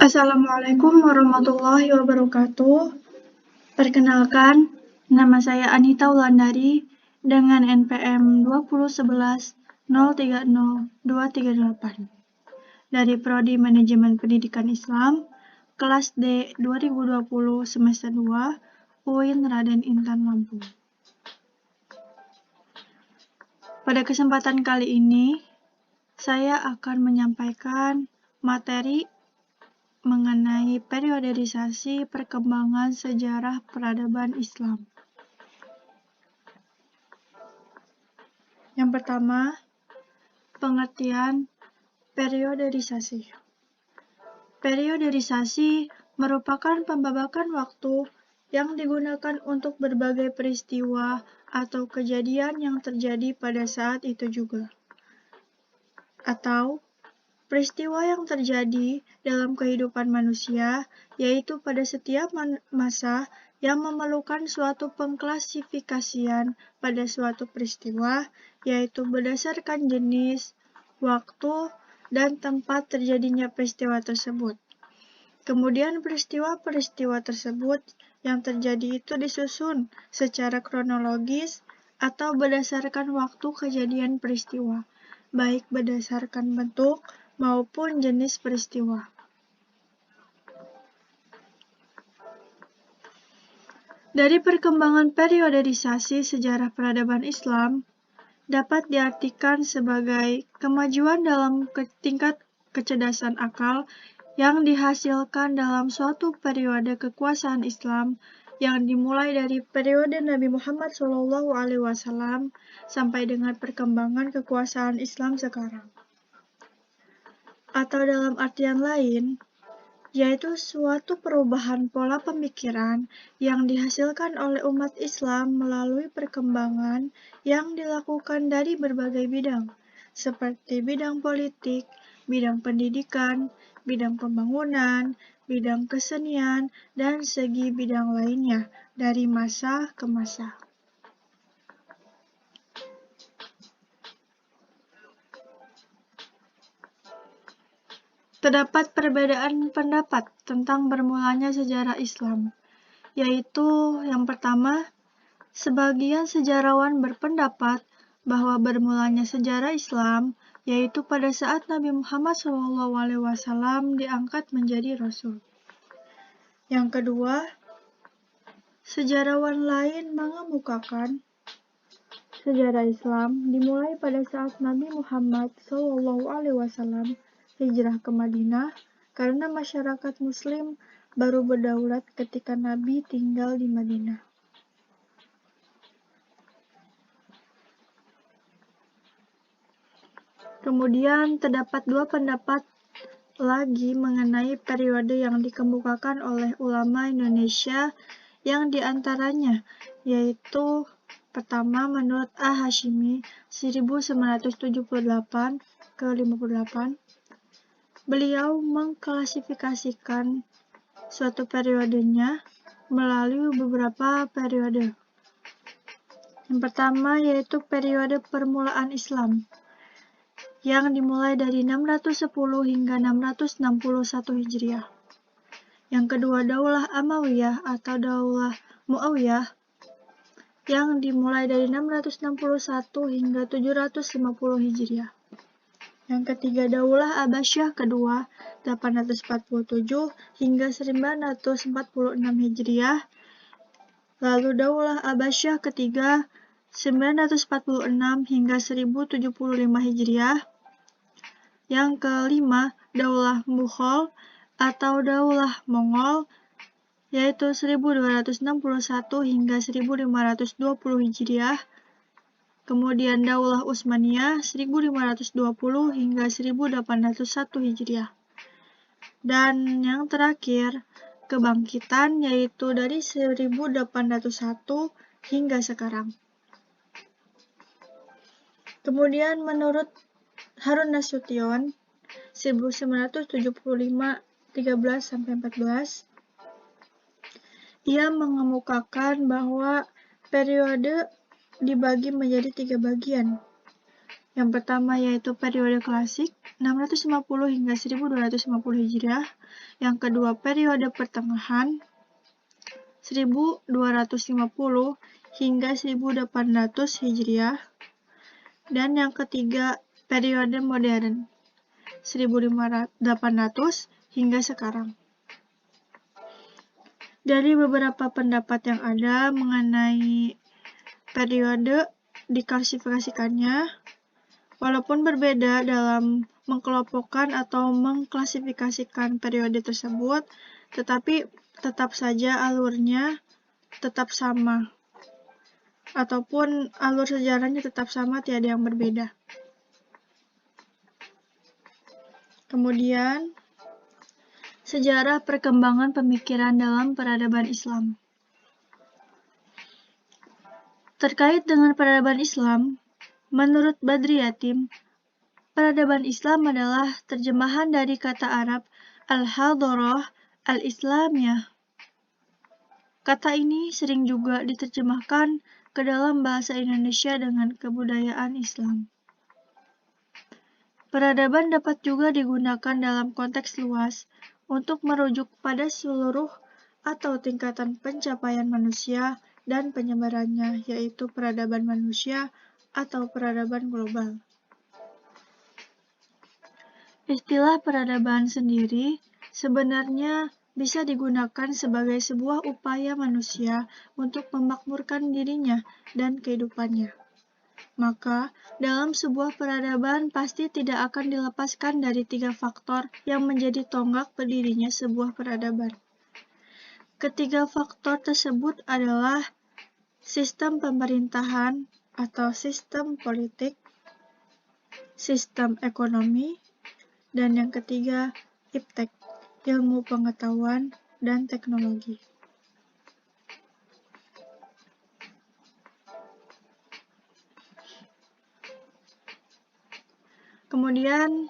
Assalamualaikum warahmatullahi wabarakatuh. Perkenalkan, nama saya Anita Wulandari dengan NPM 20110300238 dari Prodi Manajemen Pendidikan Islam, kelas D 2020 semester 2, UIN Raden Intan Lampung. Pada kesempatan kali ini, saya akan menyampaikan materi mengenai perioderisasi perkembangan sejarah peradaban Islam. Yang pertama, pengertian perioderisasi. Perioderisasi merupakan pembabakan waktu yang digunakan untuk berbagai peristiwa atau kejadian yang terjadi pada saat itu juga, atau peristiwa yang terjadi dalam kehidupan manusia, yaitu pada setiap masa yang memerlukan suatu pengklasifikasian pada suatu peristiwa, yaitu berdasarkan jenis, waktu, dan tempat terjadinya peristiwa tersebut. Kemudian peristiwa-peristiwa tersebut yang terjadi itu disusun secara kronologis atau berdasarkan waktu kejadian peristiwa, baik berdasarkan bentuk maupun jenis peristiwa. Dari perkembangan perioderisasi sejarah peradaban Islam dapat diartikan sebagai kemajuan dalam tingkat kecerdasan akal yang dihasilkan dalam suatu periode kekuasaan Islam yang dimulai dari periode Nabi Muhammad SAW sampai dengan perkembangan kekuasaan Islam sekarang. Atau dalam artian lain, yaitu suatu perubahan pola pemikiran yang dihasilkan oleh umat Islam melalui perkembangan yang dilakukan dari berbagai bidang, seperti bidang politik, bidang pendidikan, bidang pembangunan, bidang kesenian, dan segi bidang lainnya dari masa ke masa. Terdapat perbedaan pendapat tentang bermulanya sejarah Islam, yaitu yang pertama, sebagian sejarawan berpendapat bahwa bermulanya sejarah Islam yaitu pada saat Nabi Muhammad SAW diangkat menjadi Rasul. Yang kedua, sejarawan lain mengemukakan sejarah Islam dimulai pada saat Nabi Muhammad SAW hijrah ke Madinah karena masyarakat Muslim baru berdaulat ketika Nabi tinggal di Madinah. Kemudian terdapat dua pendapat lagi mengenai periode yang dikemukakan oleh ulama Indonesia yang diantaranya yaitu pertama menurut A-Hashimi 1978 ke 58. Beliau mengklasifikasikan suatu periodenya melalui beberapa periode. Yang pertama yaitu periode permulaan Islam yang dimulai dari 610 hingga 661 Hijriah. Yang kedua Daulah Amawiyah atau Daulah Muawiyah yang dimulai dari 661 hingga 750 Hijriah. Yang ketiga Daulah Abbasiyah kedua 847 hingga 946 Hijriah. Lalu Daulah Abbasiyah ketiga 946 hingga 1075 Hijriah. Yang kelima Daulah Mughal atau Daulah Mongol yaitu 1261 hingga 1520 Hijriah. Kemudian Daulah Utsmaniyah 1520 hingga 1801 Hijriah. Dan yang terakhir, kebangkitan yaitu dari 1801 hingga sekarang. Kemudian menurut Harun Nasution 1975 13-14, ia mengemukakan bahwa periode dibagi menjadi 3 bagian, Yang pertama yaitu periode klasik 650 hingga 1250 Hijriah. Yang kedua periode pertengahan 1250 hingga 1800 Hijriah. Dan yang ketiga periode modern 1800 hingga sekarang. Dari beberapa pendapat yang ada mengenai periode diklasifikasikannya, walaupun berbeda dalam mengkelompokkan atau mengklasifikasikan periode tersebut, tetapi tetap saja alurnya tetap sama, ataupun alur sejarahnya tetap sama, tiada yang berbeda. Kemudian, sejarah perkembangan pemikiran dalam peradaban Islam. Terkait dengan peradaban Islam, menurut Badri Yatim, peradaban Islam adalah terjemahan dari kata Arab al-hadharah al-islamiyah. Kata ini sering juga diterjemahkan ke dalam bahasa Indonesia dengan kebudayaan Islam. Peradaban dapat juga digunakan dalam konteks luas untuk merujuk pada seluruh atau tingkatan pencapaian manusia dan penyebarannya, yaitu peradaban manusia atau peradaban global. Istilah peradaban sendiri sebenarnya bisa digunakan sebagai sebuah upaya manusia untuk memakmurkan dirinya dan kehidupannya. Maka, dalam sebuah peradaban pasti tidak akan dilepaskan dari 3 faktor yang menjadi tonggak berdirinya sebuah peradaban. Ketiga faktor tersebut adalah sistem pemerintahan atau sistem politik, sistem ekonomi, dan yang ketiga, iptek, ilmu pengetahuan dan teknologi. Kemudian,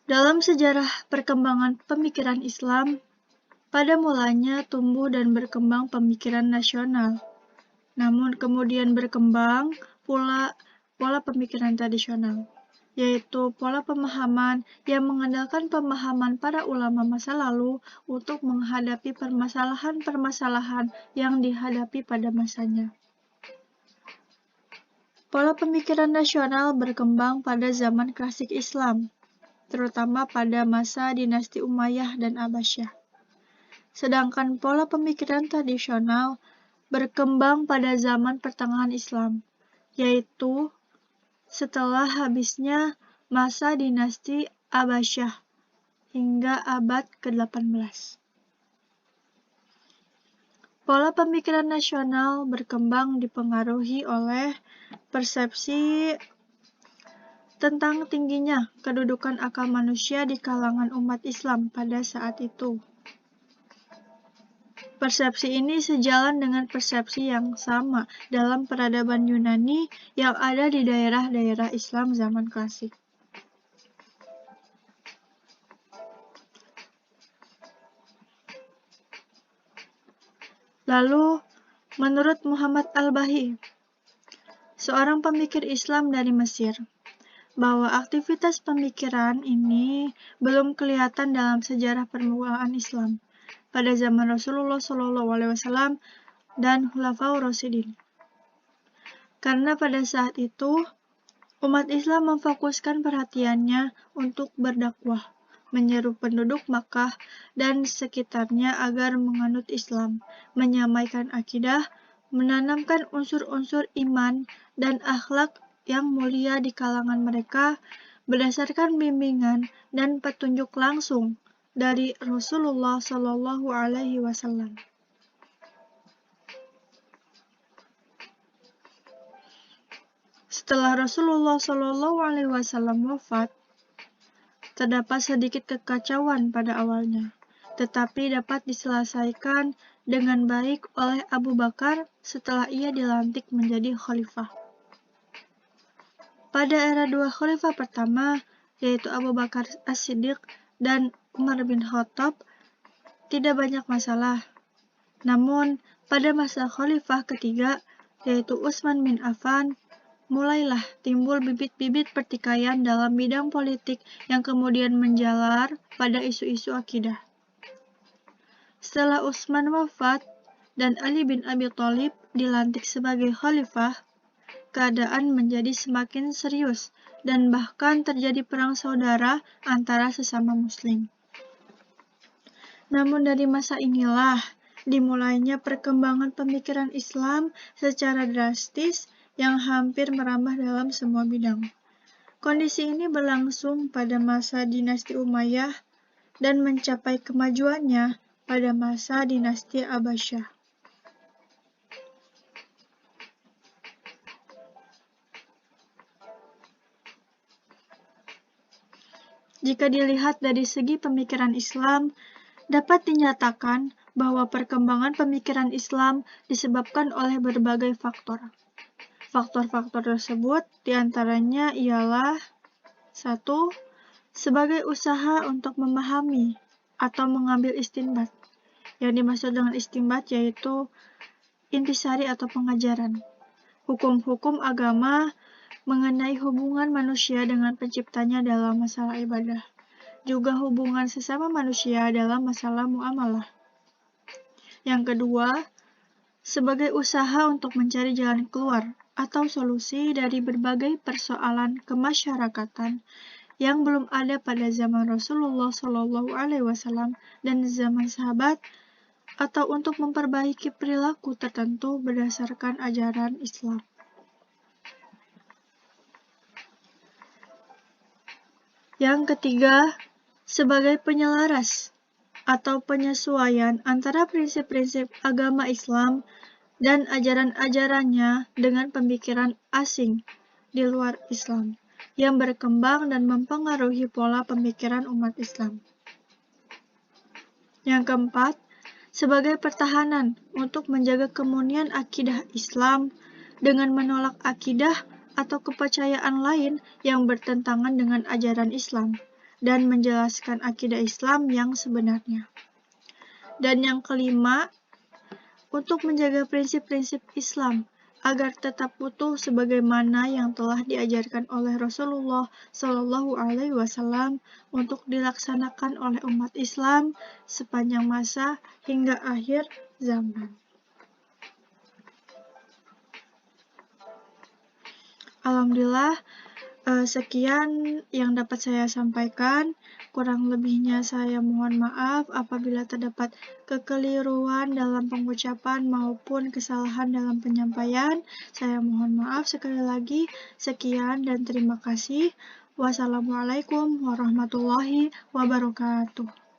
dalam sejarah perkembangan pemikiran Islam, pada mulanya tumbuh dan berkembang pemikiran nasional, namun kemudian berkembang pula pola pemikiran tradisional, yaitu pola pemahaman yang mengandalkan pemahaman para ulama masa lalu untuk menghadapi permasalahan-permasalahan yang dihadapi pada masanya. Pola pemikiran nasional berkembang pada zaman klasik Islam, terutama pada masa dinasti Umayyah dan Abbasiyah. Sedangkan pola pemikiran tradisional berkembang pada zaman pertengahan Islam, yaitu setelah habisnya masa dinasti Abbasiyah hingga abad ke-18. Pola pemikiran nasional berkembang dipengaruhi oleh persepsi tentang tingginya kedudukan akal manusia di kalangan umat Islam pada saat itu. Persepsi ini sejalan dengan persepsi yang sama dalam peradaban Yunani yang ada di daerah-daerah Islam zaman klasik. Lalu, menurut Muhammad Al-Bahi, seorang pemikir Islam dari Mesir, bahwa aktivitas pemikiran ini belum kelihatan dalam sejarah permulaan Islam pada zaman Rasulullah SAW dan Khulafaur Rasyidin. Karena pada saat itu, umat Islam memfokuskan perhatiannya untuk berdakwah, menyeru penduduk Makkah dan sekitarnya agar menganut Islam, menyamaikan akidah, menanamkan unsur-unsur iman dan akhlak yang mulia di kalangan mereka berdasarkan bimbingan dan petunjuk langsung dari Rasulullah SAW. Setelah Rasulullah SAW wafat, terdapat sedikit kekacauan pada awalnya, tetapi dapat diselesaikan dengan baik oleh Abu Bakar setelah ia dilantik menjadi khalifah. Pada era 2 khalifah pertama, yaitu Abu Bakar As-Siddiq dan Umar bin Khattab, tidak banyak masalah. Namun, pada masa khalifah ketiga, yaitu Utsman bin Affan, mulailah timbul bibit-bibit pertikaian dalam bidang politik yang kemudian menjalar pada isu-isu akidah. Setelah Utsman wafat dan Ali bin Abi Thalib dilantik sebagai khalifah, keadaan menjadi semakin serius dan bahkan terjadi perang saudara antara sesama muslim. Namun dari masa inilah dimulainya perkembangan pemikiran Islam secara drastis yang hampir merambah dalam semua bidang. Kondisi ini berlangsung pada masa dinasti Umayyah dan mencapai kemajuannya pada masa dinasti Abbasiyah. Jika dilihat dari segi pemikiran Islam, dapat dinyatakan bahwa perkembangan pemikiran Islam disebabkan oleh berbagai faktor. Faktor-faktor tersebut diantaranya ialah 1. Sebagai usaha untuk memahami atau mengambil istinbat. Yang dimaksud dengan istinbat yaitu intisari atau pengajaran. Hukum-hukum agama mengenai hubungan manusia dengan penciptanya dalam masalah ibadah. Juga hubungan sesama manusia dalam masalah muamalah. Yang kedua, sebagai usaha untuk mencari jalan keluar atau solusi dari berbagai persoalan kemasyarakatan yang belum ada pada zaman Rasulullah SAW dan zaman sahabat, atau untuk memperbaiki perilaku tertentu berdasarkan ajaran Islam. Yang ketiga, sebagai penyelaras atau penyesuaian antara prinsip-prinsip agama Islam dan ajaran-ajarannya dengan pemikiran asing di luar Islam yang berkembang dan mempengaruhi pola pemikiran umat Islam. Yang keempat, sebagai pertahanan untuk menjaga kemurnian akidah Islam dengan menolak akidah atau kepercayaan lain yang bertentangan dengan ajaran Islam dan menjelaskan akidah Islam yang sebenarnya. Dan yang kelima, untuk menjaga prinsip-prinsip Islam agar tetap utuh sebagaimana yang telah diajarkan oleh Rasulullah SAW untuk dilaksanakan oleh umat Islam sepanjang masa hingga akhir zaman. Alhamdulillah, sekian yang dapat saya sampaikan. Kurang lebihnya saya mohon maaf apabila terdapat kekeliruan dalam pengucapan maupun kesalahan dalam penyampaian. Saya mohon maaf sekali lagi. Sekian dan terima kasih. Wassalamualaikum warahmatullahi wabarakatuh.